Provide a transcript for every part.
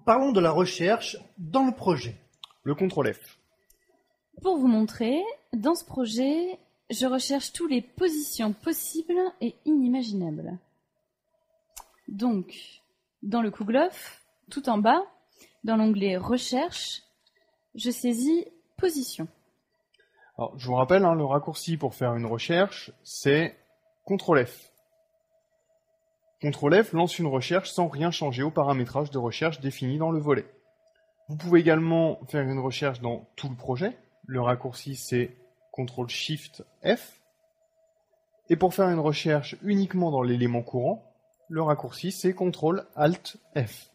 parlons de la recherche dans le projet. Le CTRL F. Pour vous montrer, dans ce projet, je recherche toutes les positions possibles et inimaginables. Donc, dans le Kouglof, tout en bas, dans l'onglet Recherche, je saisis Position. Alors, je vous rappelle, le raccourci pour faire une recherche, c'est CTRL F. CTRL F lance une recherche sans rien changer au paramétrage de recherche défini dans le volet. Vous pouvez également faire une recherche dans tout le projet. Le raccourci, c'est CTRL SHIFT F. Et pour faire une recherche uniquement dans l'élément courant, le raccourci, c'est CTRL ALT F.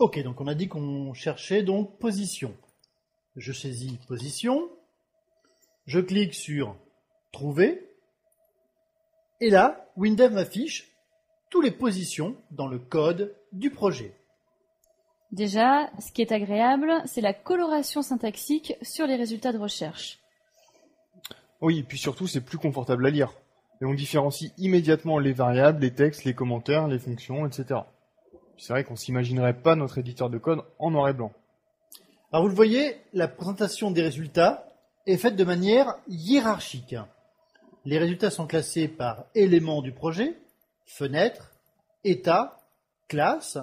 Ok, donc on a dit qu'on cherchait donc position. Je saisis position, je clique sur Trouver, et là, WinDev m'affiche toutes les positions dans le code du projet. Déjà, ce qui est agréable, c'est la coloration syntaxique sur les résultats de recherche. Oui, et puis surtout, c'est plus confortable à lire. Et on différencie immédiatement les variables, les textes, les commentaires, les fonctions, etc. C'est vrai qu'on s'imaginerait pas notre éditeur de code en noir et blanc. Alors vous le voyez, la présentation des résultats est faite de manière hiérarchique. Les résultats sont classés par éléments du projet, fenêtre, état, classe,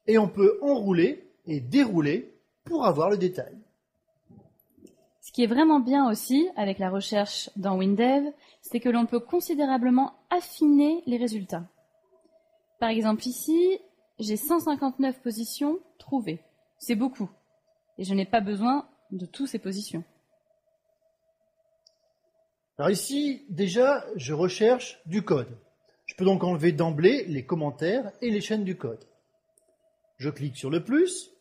et on peut enrouler et dérouler pour avoir le détail. Ce qui est vraiment bien aussi avec la recherche dans WinDev, c'est que l'on peut considérablement affiner les résultats. Par exemple ici, j'ai 159 positions trouvées. C'est beaucoup. Et je n'ai pas besoin de toutes ces positions. Alors ici, déjà, je recherche du code. Je peux donc enlever d'emblée les commentaires et les chaînes du code. Je clique sur le plus,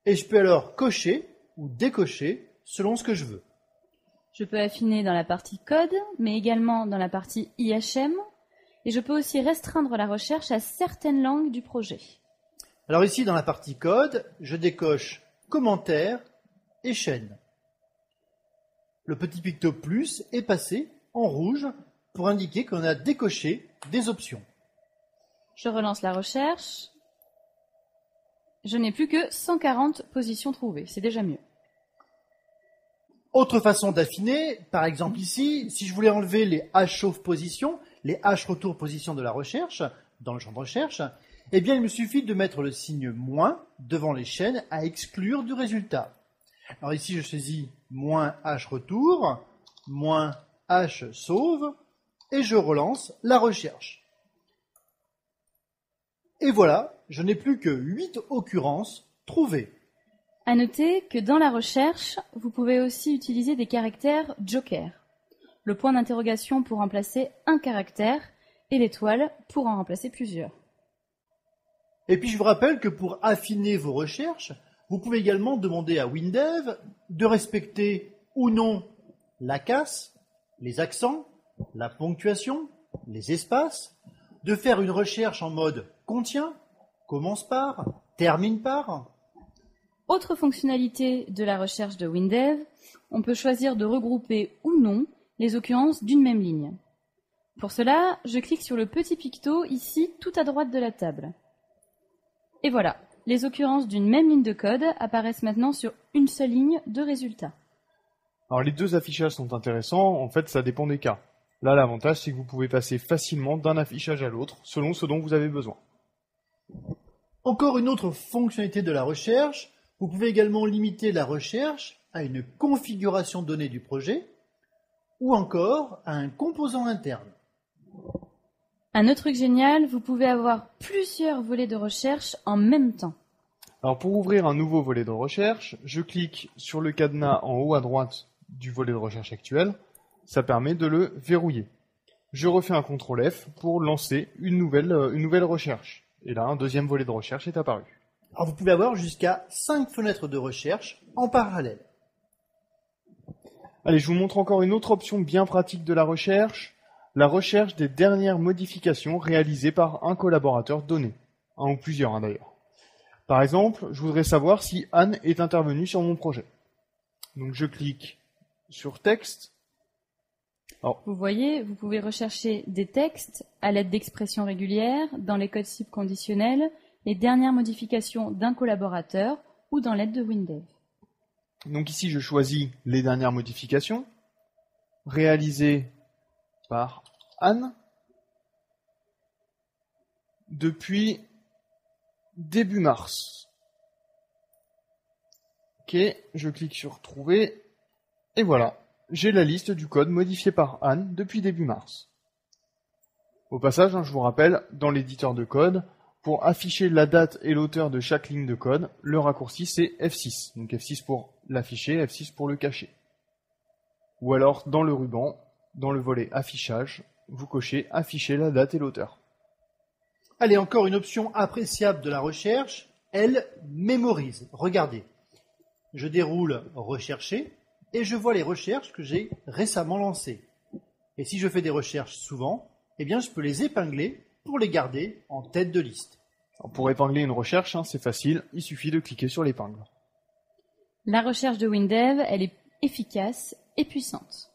et je peux alors cocher ou décocher selon ce que je veux. Je peux affiner dans la partie code, mais également dans la partie IHM, et je peux aussi restreindre la recherche à certaines langues du projet. Alors ici, dans la partie code, je décoche commentaires et chaînes. Le petit picto plus est passé en rouge pour indiquer qu'on a décoché des options. Je relance la recherche. Je n'ai plus que 140 positions trouvées, c'est déjà mieux. Autre façon d'affiner, par exemple ici, si je voulais enlever les h position, les h retour position de la recherche, dans le champ de recherche, eh bien il me suffit de mettre le signe moins devant les chaînes à exclure du résultat. Alors ici je saisis moins h retour, moins h sauve, et je relance la recherche. Et voilà, je n'ai plus que 8 occurrences trouvées. À noter que dans la recherche, vous pouvez aussi utiliser des caractères joker. Le point d'interrogation pour remplacer un caractère et l'étoile pour en remplacer plusieurs. Et puis je vous rappelle que pour affiner vos recherches, vous pouvez également demander à WinDev de respecter ou non la casse, les accents, la ponctuation, les espaces, de faire une recherche en mode contient, commence par, termine par. Autre fonctionnalité de la recherche de WinDev, on peut choisir de regrouper ou non les occurrences d'une même ligne. Pour cela, je clique sur le petit picto ici tout à droite de la table. Et voilà, les occurrences d'une même ligne de code apparaissent maintenant sur une seule ligne de résultat. Alors les deux affichages sont intéressants, en fait ça dépend des cas. Là l'avantage c'est que vous pouvez passer facilement d'un affichage à l'autre selon ce dont vous avez besoin. Encore une autre fonctionnalité de la recherche, vous pouvez également limiter la recherche à une configuration donnée du projet ou encore à un composant interne. Un autre truc génial, vous pouvez avoir plusieurs volets de recherche en même temps. Alors pour ouvrir un nouveau volet de recherche, je clique sur le cadenas en haut à droite du volet de recherche actuel. Ça permet de le verrouiller. Je refais un CTRL F pour lancer une nouvelle recherche. Et là, un deuxième volet de recherche est apparu. Alors vous pouvez avoir jusqu'à 5 fenêtres de recherche en parallèle. Allez, je vous montre encore une autre option bien pratique de la recherche des dernières modifications réalisées par un collaborateur donné. Un ou plusieurs d'ailleurs. Par exemple, je voudrais savoir si Anne est intervenue sur mon projet. Donc je clique sur texte. Alors, Vous voyez, vous pouvez rechercher des textes à l'aide d'expressions régulières dans les codes cibles conditionnels, les dernières modifications d'un collaborateur ou dans l'aide de WinDev. Donc ici, je choisis les dernières modifications réalisées par Anne depuis début mars. Ok, je clique sur Trouver, et voilà, j'ai la liste du code modifié par Anne depuis début mars. Au passage, je vous rappelle, dans l'éditeur de code, pour afficher la date et l'auteur de chaque ligne de code, le raccourci c'est F6. Donc F6 pour l'afficher, F6 pour le cacher. Ou alors, dans le ruban, dans le volet affichage, vous cochez afficher la date et l'auteur. Allez, encore une option appréciable de la recherche, elle mémorise. Regardez, je déroule rechercher et je vois les recherches que j'ai récemment lancées. Et si je fais des recherches souvent, eh bien je peux les épingler pour les garder en tête de liste. Alors pour épingler une recherche, c'est facile, il suffit de cliquer sur l'épingle. La recherche de WinDev, elle est efficace et puissante.